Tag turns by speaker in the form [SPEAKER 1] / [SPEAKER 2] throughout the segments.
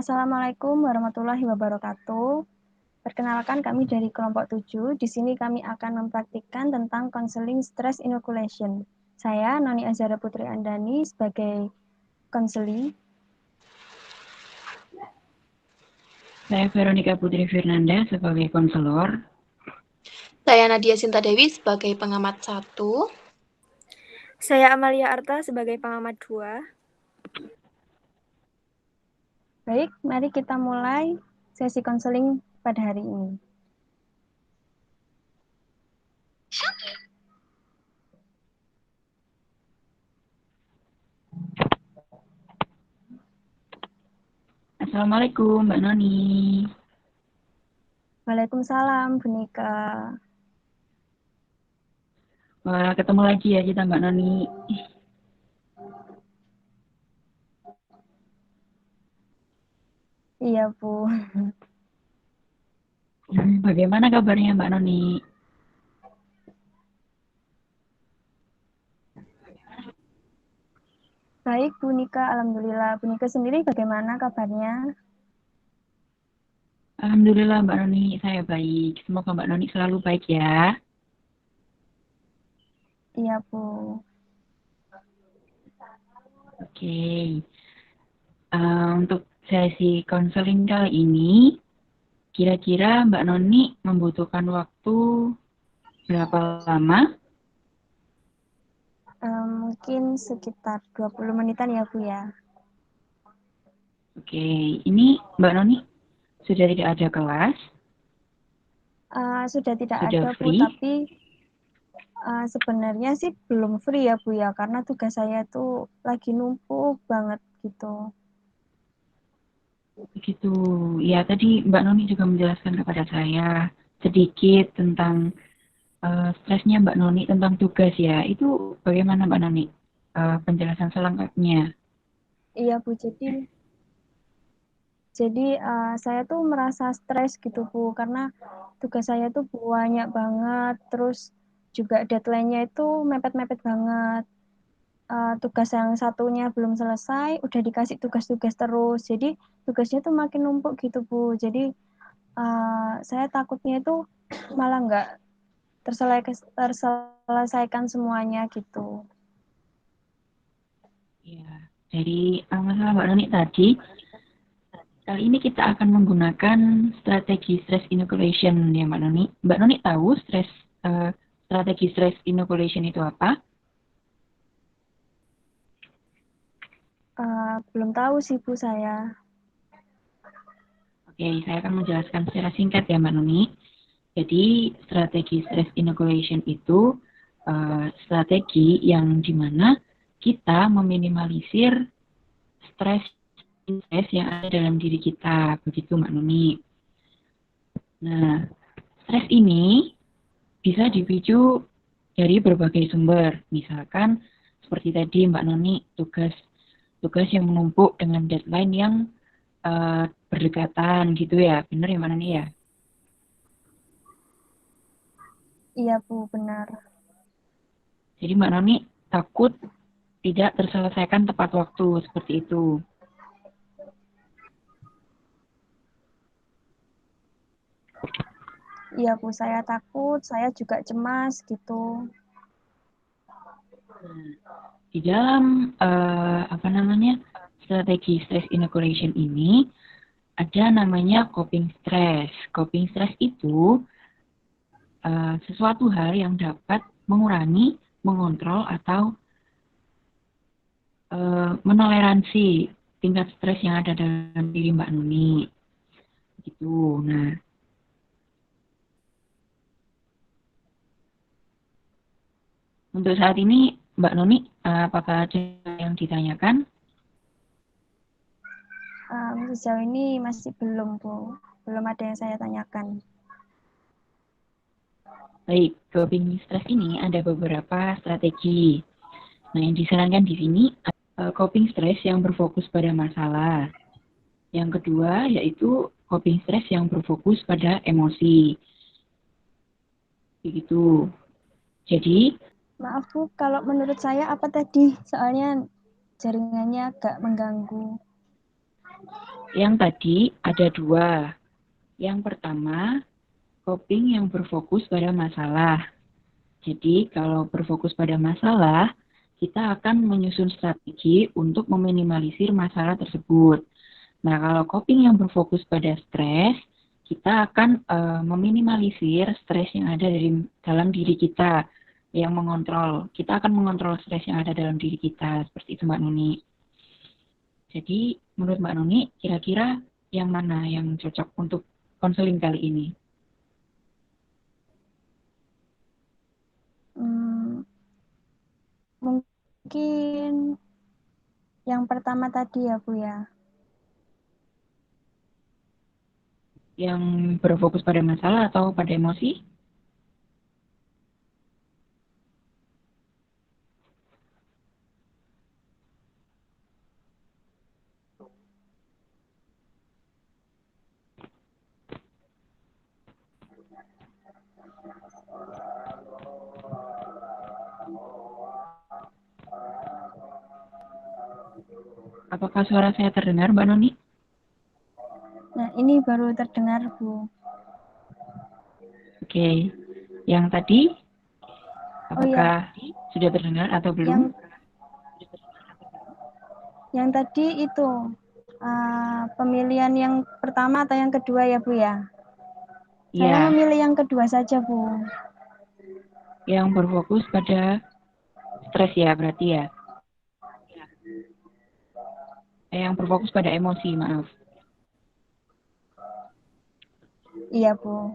[SPEAKER 1] Assalamualaikum warahmatullahi wabarakatuh. Perkenalkan kami dari kelompok 7. Di sini kami akan mempraktikkan tentang counseling stress inoculation. Saya Noni Azhara Putri Andani sebagai konseling.
[SPEAKER 2] Saya Veronica Putri Fernanda sebagai konselor.
[SPEAKER 3] Saya Nadia Sinta Dewi sebagai pengamat 1.
[SPEAKER 4] Saya Amalia Arta sebagai pengamat 2.
[SPEAKER 1] Baik, mari kita mulai sesi konseling pada hari ini.
[SPEAKER 2] Assalamualaikum Mbak Noni.
[SPEAKER 1] Waalaikumsalam Bu Nika.
[SPEAKER 2] Wah, ketemu lagi ya kita Mbak Noni.
[SPEAKER 1] Iya Bu.
[SPEAKER 2] Bagaimana kabarnya Mbak Noni?
[SPEAKER 1] Baik Bu Nika, alhamdulillah. Bu Nika sendiri bagaimana kabarnya?
[SPEAKER 2] Alhamdulillah Mbak Noni, saya baik. Semoga Mbak Noni selalu baik ya.
[SPEAKER 1] Iya Bu.
[SPEAKER 2] Oke. Untuk sesi konseling kali ini, kira-kira Mbak Noni membutuhkan waktu berapa lama?
[SPEAKER 1] Mungkin sekitar 20 menitan ya Bu ya.
[SPEAKER 2] Oke, ini Mbak Noni sudah tidak ada kelas?
[SPEAKER 1] Sudah tidak
[SPEAKER 2] Sudah
[SPEAKER 1] ada Bu,
[SPEAKER 2] free?
[SPEAKER 1] tapi sebenarnya sih belum free ya Bu ya, karena tugas saya tuh lagi numpuk banget gitu.
[SPEAKER 2] Begitu. Ya, tadi Mbak Noni juga menjelaskan kepada saya sedikit tentang stresnya Mbak Noni tentang tugas ya. Itu bagaimana Mbak Noni? Penjelasan selengkapnya.
[SPEAKER 1] Iya Bu, jadi saya tuh merasa stres gitu Bu, karena tugas saya tuh banyak banget, terus juga deadline-nya itu mepet-mepet banget. Tugas yang satunya belum selesai, udah dikasih tugas-tugas terus, jadi tugasnya tuh makin numpuk gitu Bu. Jadi saya takutnya itu malah nggak terselesaikan semuanya gitu.
[SPEAKER 2] Ya, dari masalah Mbak Noni tadi, kali ini kita akan menggunakan strategi stress inoculation ya Mbak Noni. Mbak Noni tahu strategi stress inoculation itu apa?
[SPEAKER 1] Belum tahu sih Bu saya.
[SPEAKER 2] Oke, saya akan menjelaskan secara singkat ya Mbak Noni. Jadi strategi stress inoculation itu strategi yang dimana kita meminimalisir stres yang ada dalam diri kita, begitu Mbak Nuni. Nah, stres ini bisa dipicu dari berbagai sumber, misalkan seperti tadi Mbak Nuni tugas yang menumpuk dengan deadline yang berdekatan gitu ya, benar ya Mbak Nuni ya?
[SPEAKER 1] Iya Bu, benar.
[SPEAKER 2] Jadi Mbak Noni takut tidak terselesaikan tepat waktu, seperti itu.
[SPEAKER 1] Iya Bu, saya takut, saya juga cemas gitu.
[SPEAKER 2] Di dalam strategi stress inoculation ini ada namanya coping stress. Coping stress itu sesuatu hal yang dapat mengurangi, mengontrol atau menoleransi tingkat stres yang ada dalam diri Mbak Nuni. Gitu. Nah, untuk saat ini Mbak Nuni, apakah ada yang ditanyakan?
[SPEAKER 1] Sejauh ini masih belum Bu, belum ada yang saya tanyakan.
[SPEAKER 2] Baik, coping stress ini ada beberapa strategi. Nah, yang disarankan di sini coping stress yang berfokus pada masalah. Yang kedua yaitu coping stress yang berfokus pada emosi. Begitu. Jadi,
[SPEAKER 1] Maaf Bu, kalau menurut saya apa tadi? Soalnya jaringannya agak mengganggu.
[SPEAKER 2] Yang tadi ada dua. Yang pertama, coping yang berfokus pada masalah. Jadi, kalau berfokus pada masalah, kita akan menyusun strategi untuk meminimalisir masalah tersebut. Nah, kalau coping yang berfokus pada stres, kita akan meminimalisir stres yang ada dalam diri kita, yang mengontrol. Kita akan mengontrol stres yang ada dalam diri kita, seperti itu Mbak Nuni. Jadi, menurut Mbak Nuni, kira-kira yang mana yang cocok untuk konseling kali ini?
[SPEAKER 1] Mungkin yang pertama tadi ya Bu ya.
[SPEAKER 2] Yang berfokus pada masalah atau pada emosi? Apakah suara saya terdengar, Mbak Noni?
[SPEAKER 1] Nah, ini baru terdengar, Bu.
[SPEAKER 2] Oke. Yang tadi, apakah sudah terdengar atau belum?
[SPEAKER 1] Yang tadi itu, pemilihan yang pertama atau yang kedua ya, Bu ya? Saya
[SPEAKER 2] Ya,
[SPEAKER 1] memilih yang kedua saja, Bu.
[SPEAKER 2] yang berfokus pada stres ya, berarti ya? Yang berfokus pada emosi, maaf.
[SPEAKER 1] Iya, Bu.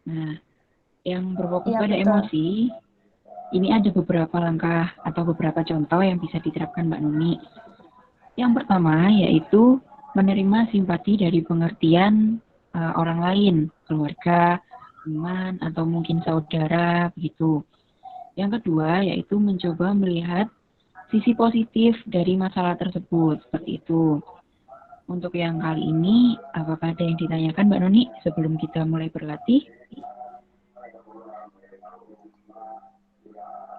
[SPEAKER 2] Nah, yang berfokus
[SPEAKER 1] Iya,
[SPEAKER 2] pada
[SPEAKER 1] betul.
[SPEAKER 2] emosi, ini ada beberapa langkah atau beberapa contoh yang bisa diterapkan Mbak Nuni. Yang pertama yaitu menerima simpati dari pengertian orang lain, keluarga, teman, atau mungkin saudara, begitu. Yang kedua yaitu mencoba melihat sisi positif dari masalah tersebut, seperti itu. Untuk yang kali ini, apakah ada yang ditanyakan Mbak Noni sebelum kita mulai berlatih?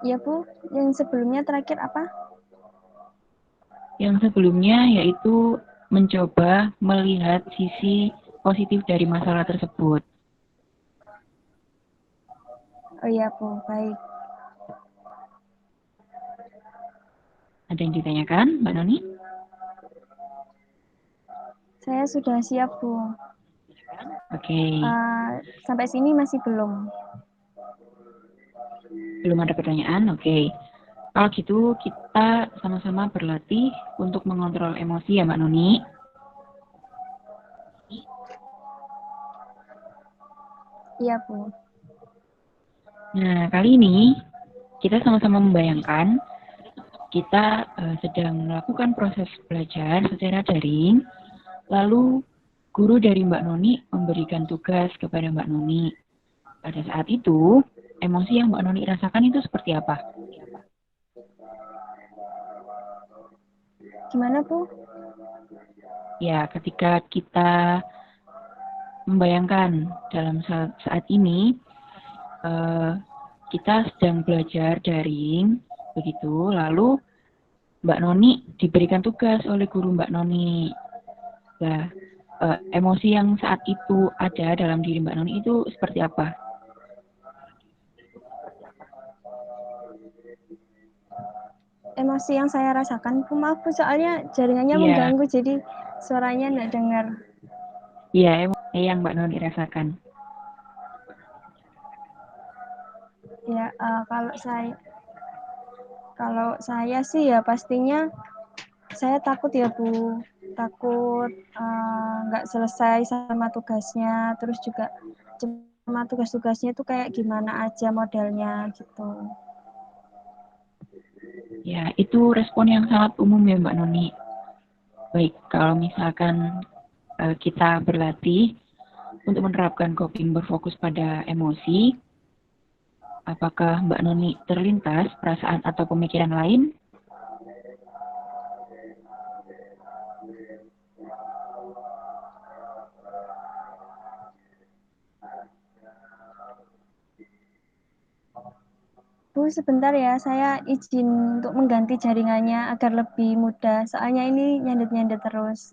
[SPEAKER 1] Iya, Bu. Yang sebelumnya terakhir apa?
[SPEAKER 2] Yang sebelumnya yaitu mencoba melihat sisi positif dari masalah tersebut.
[SPEAKER 1] Oh iya, Bu. Baik.
[SPEAKER 2] Ada yang ditanyakan, Mbak Noni?
[SPEAKER 1] Saya sudah siap, Bu.
[SPEAKER 2] Oke.
[SPEAKER 1] Sampai sini masih belum.
[SPEAKER 2] Belum ada pertanyaan? Oke. Kalau gitu kita sama-sama berlatih untuk mengontrol emosi ya Mbak Noni.
[SPEAKER 1] Iya, Bu.
[SPEAKER 2] Nah, kali ini kita sama-sama membayangkan kita sedang melakukan proses belajar secara daring, lalu guru dari Mbak Noni memberikan tugas kepada Mbak Noni. Pada saat itu, emosi yang Mbak Noni rasakan itu seperti apa?
[SPEAKER 1] Gimana, Bu?
[SPEAKER 2] Ya, ketika kita membayangkan dalam saat ini, kita sedang belajar daring, begitu, lalu Mbak Noni diberikan tugas oleh guru Mbak Noni. Nah, emosi yang saat itu ada dalam diri Mbak Noni itu seperti apa?
[SPEAKER 1] Emosi yang saya rasakan, maaf Bu, soalnya jaringannya mengganggu, jadi suaranya nggak dengar.
[SPEAKER 2] Iya, emosi yang Mbak Noni rasakan.
[SPEAKER 1] Ya, kalau saya sih ya pastinya saya takut ya Bu, takut nggak selesai sama tugasnya, terus juga sama tugas-tugasnya itu kayak gimana aja modelnya gitu.
[SPEAKER 2] Ya, itu respon yang sangat umum ya Mbak Noni. Baik, kalau misalkan kita berlatih untuk menerapkan coping berfokus pada emosi, apakah Mbak Noni terlintas perasaan atau pemikiran lain?
[SPEAKER 1] Bu, sebentar ya, saya izin untuk mengganti jaringannya agar lebih mudah, soalnya ini nyandet-nyandet terus.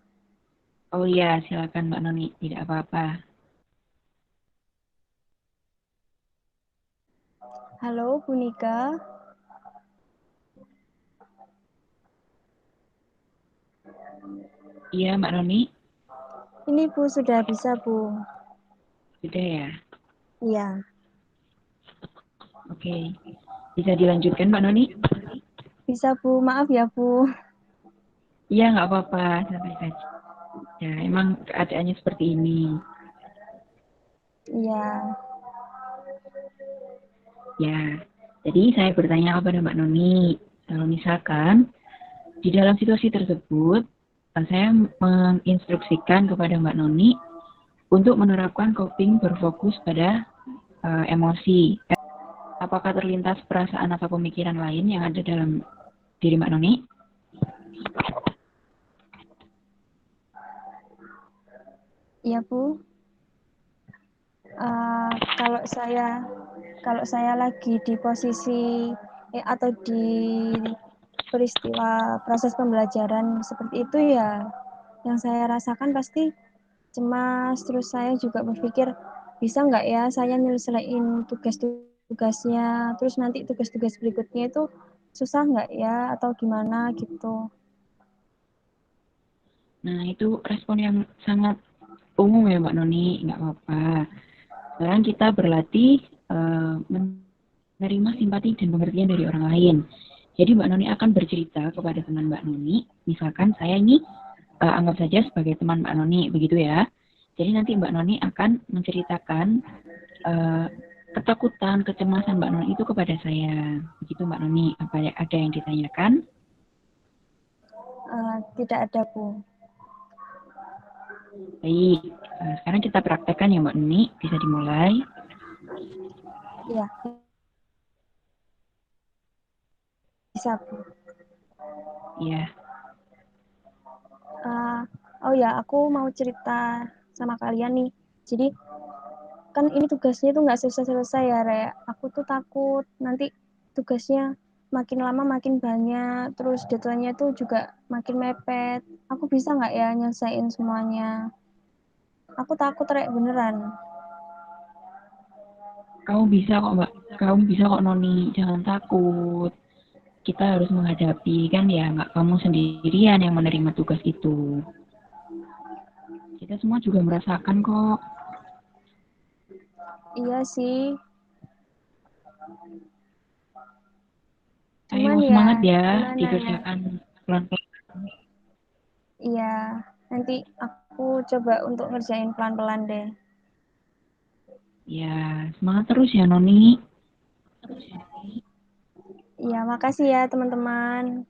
[SPEAKER 2] Oh iya, silakan Mbak Noni, tidak apa-apa.
[SPEAKER 1] Halo, Bu Nika.
[SPEAKER 2] Iya, Mbak Noni,
[SPEAKER 1] Ini Bu sudah bisa, Bu.
[SPEAKER 2] sudah ya.
[SPEAKER 1] Iya,
[SPEAKER 2] Oke, bisa dilanjutkan Mbak Noni?
[SPEAKER 1] bisa Bu. Maaf ya, Bu.
[SPEAKER 2] Iya, nggak apa-apa, santai saja. Ya, emang keadaannya seperti ini.
[SPEAKER 1] Iya,
[SPEAKER 2] Ya, jadi saya bertanya kepada Mbak Noni, kalau misalkan di dalam situasi tersebut, saya menginstruksikan kepada Mbak Noni untuk menerapkan coping berfokus pada emosi. Apakah terlintas perasaan atau pemikiran lain yang ada dalam diri Mbak Noni?
[SPEAKER 1] iya Bu. Kalau saya lagi di posisi atau di peristiwa proses pembelajaran seperti itu ya, yang saya rasakan pasti cemas. Terus saya juga berpikir, bisa nggak ya saya nyelesain tugas-tugasnya, terus nanti tugas-tugas berikutnya itu susah nggak ya atau gimana gitu.
[SPEAKER 2] Nah, itu respon yang sangat umum ya Mbak Noni, nggak apa-apa. Sekarang kita berlatih menerima simpati dan pengertian dari orang lain. Jadi Mbak Noni akan bercerita kepada teman Mbak Noni, misalkan saya ini anggap saja sebagai teman Mbak Noni, begitu ya. Jadi nanti Mbak Noni akan menceritakan ketakutan, kecemasan Mbak Noni itu kepada saya. Begitu Mbak Noni, apa ada yang ditanyakan?
[SPEAKER 1] Tidak ada Bu.
[SPEAKER 2] Baik, sekarang kita praktekkan ya Mbak Noni, bisa dimulai.
[SPEAKER 1] Iya, bisa Bu.
[SPEAKER 2] Iya.
[SPEAKER 1] Oh ya, aku mau cerita sama kalian nih. Jadi kan ini tugasnya tuh nggak selesai-selesai ya, Rek. Aku tuh takut nanti tugasnya makin lama makin banyak, terus deadline-nya tuh juga makin mepet. Aku bisa nggak ya nyelesain semuanya? Aku takut, Rek, beneran.
[SPEAKER 2] Kamu bisa kok Mbak, kamu bisa kok Noni, jangan takut. Kita harus menghadapi, kan ya nggak kamu sendirian yang menerima tugas itu. Kita semua juga merasakan kok.
[SPEAKER 1] Iya sih,
[SPEAKER 2] Ayo
[SPEAKER 1] cuman ya
[SPEAKER 2] semangat ya,
[SPEAKER 1] gimana ya?
[SPEAKER 2] dikerjakan pelan-pelan.
[SPEAKER 1] Iya, nanti aku coba untuk ngerjain pelan-pelan deh.
[SPEAKER 2] Ya, semangat terus ya Noni.
[SPEAKER 1] Iya, makasih ya teman-teman.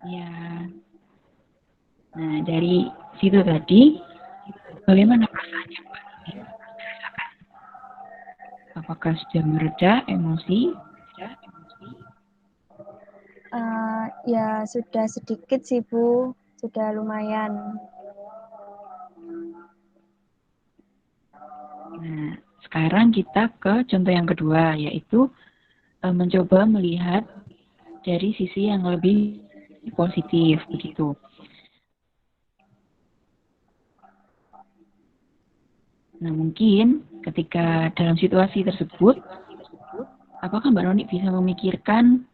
[SPEAKER 2] Ya, nah dari situ tadi, bagaimana perasaannya Mbak Noni? Apakah sudah mereda emosi?
[SPEAKER 1] Ya sudah sedikit sih Bu, sudah lumayan.
[SPEAKER 2] Nah, sekarang kita ke contoh yang kedua, yaitu mencoba melihat dari sisi yang lebih positif, begitu. Nah, mungkin ketika dalam situasi tersebut, apakah Mbak Noni bisa memikirkan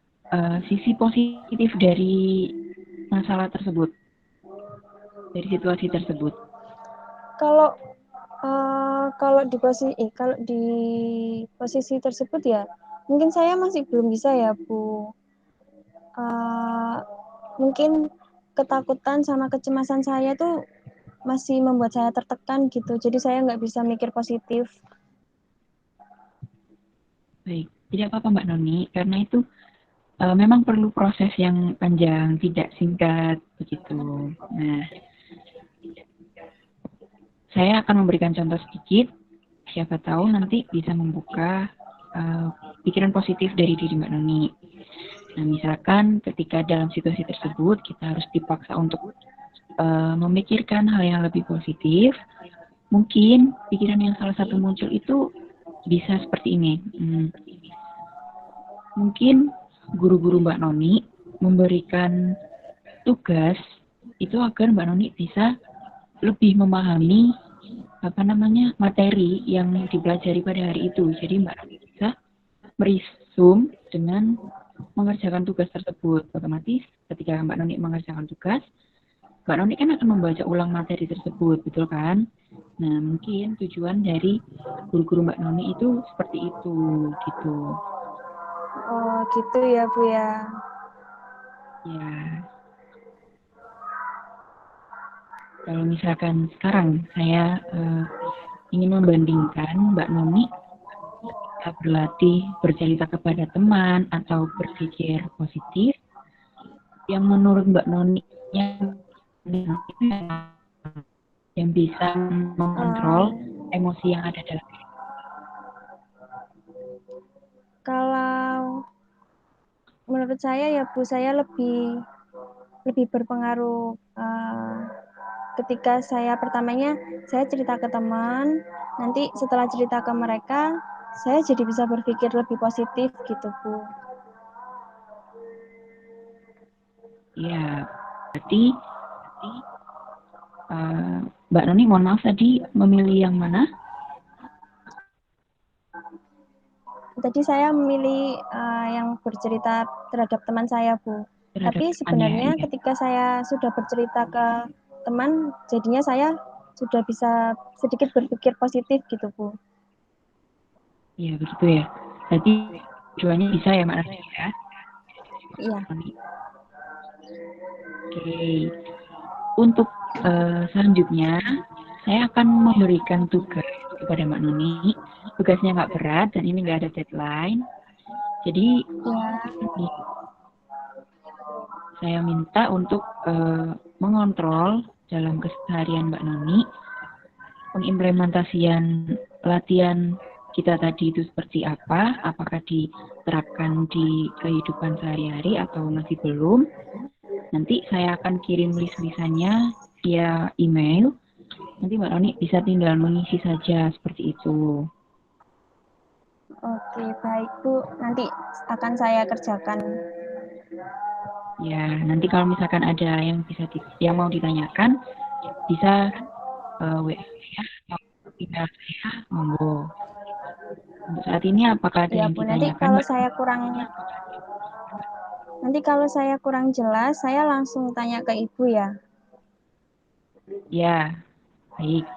[SPEAKER 2] sisi positif dari masalah tersebut, dari situasi tersebut?
[SPEAKER 1] Kalau di posisi tersebut ya, mungkin saya masih belum bisa ya Bu. Mungkin ketakutan sama kecemasan saya tuh masih membuat saya tertekan gitu. Jadi saya nggak bisa mikir positif.
[SPEAKER 2] Baik, tidak apa-apa Mbak Noni, karena itu memang perlu proses yang panjang, tidak singkat, begitu. Nah, saya akan memberikan contoh sedikit, siapa tahu nanti bisa membuka pikiran positif dari diri Mbak Noni. Nah, misalkan ketika dalam situasi tersebut kita harus dipaksa untuk memikirkan hal yang lebih positif, mungkin pikiran yang salah satu muncul itu bisa seperti ini. Mungkin guru-guru Mbak Noni memberikan tugas itu agar Mbak Noni bisa lebih memahami materi yang dipelajari pada hari itu. Jadi Mbak Noni bisa merisum dengan mengerjakan tugas tersebut. Otomatis ketika Mbak Noni mengerjakan tugas, Mbak Noni kan akan membaca ulang materi tersebut, betul kan? Nah, mungkin tujuan dari guru-guru Mbak Noni itu seperti itu, gitu.
[SPEAKER 1] Oh, gitu ya, Bu ya.
[SPEAKER 2] Ya. Kalau misalkan sekarang saya ingin membandingkan Mbak Noni ketika berlatih bercerita kepada teman atau berpikir positif, yang menurut Mbak Noni yang bisa mengontrol emosi yang ada dalam diri.
[SPEAKER 1] Kalau menurut saya ya Bu, saya lebih berpengaruh ketika saya pertamanya saya cerita ke teman, nanti setelah cerita ke mereka, saya jadi bisa berpikir lebih positif gitu, Bu.
[SPEAKER 2] Iya, berarti Mbak Noni, mohon maaf tadi memilih yang mana?
[SPEAKER 1] Tadi saya memilih yang bercerita terhadap teman saya, Bu.
[SPEAKER 2] Terhadap
[SPEAKER 1] Tapi sebenarnya ketika saya sudah bercerita ke teman, jadinya saya sudah bisa sedikit berpikir positif gitu, Bu.
[SPEAKER 2] Iya, begitu ya. Berarti tujuannya bisa ya, Mbak Noni ya?
[SPEAKER 1] Iya.
[SPEAKER 2] Oke. Untuk selanjutnya, saya akan memberikan tugas kepada Mbak Noni. Tugasnya nggak berat dan ini nggak ada deadline. Jadi, saya minta untuk mengontrol dalam keseharian Mbak Noni pengimplementasian latihan kita tadi itu seperti apa, apakah diterapkan di kehidupan sehari-hari atau masih belum. Nanti saya akan kirim list-listannya via email. Nanti Mbak Noni bisa tinggal mengisi saja seperti itu.
[SPEAKER 1] Oke, baik Bu. Nanti akan saya kerjakan.
[SPEAKER 2] Ya, nanti kalau misalkan ada yang yang mau ditanyakan, bisa WA saya atau email saya, monggo. Untuk saat ini apakah ada
[SPEAKER 1] Ya,
[SPEAKER 2] yang
[SPEAKER 1] Bu.
[SPEAKER 2] ditanyakan, Mbak?
[SPEAKER 1] Nanti kalau saya kurang jelas, saya langsung tanya ke Ibu ya.
[SPEAKER 2] Ya, baik.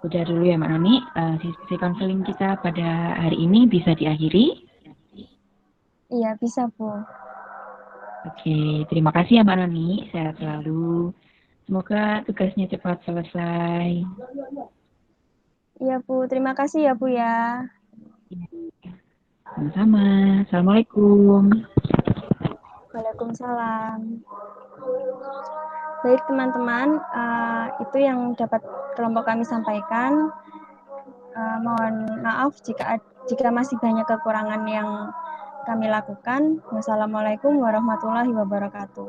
[SPEAKER 2] Udah dulu ya Mbak Noni, sesi konseling kita pada hari ini bisa diakhiri.
[SPEAKER 1] Iya, bisa Bu.
[SPEAKER 2] Oke, terima kasih ya Mbak Noni, sehat selalu. Semoga tugasnya cepat selesai.
[SPEAKER 1] Iya Bu, terima kasih ya Bu ya.
[SPEAKER 2] Sama-sama, Assalamualaikum.
[SPEAKER 1] Waalaikumsalam. Baik teman-teman, itu yang dapat kelompok kami sampaikan. Mohon maaf jika masih banyak kekurangan yang kami lakukan. Wassalamualaikum warahmatullahi wabarakatuh.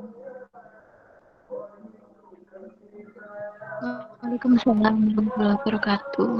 [SPEAKER 3] Waalaikumsalam warahmatullahi wabarakatuh.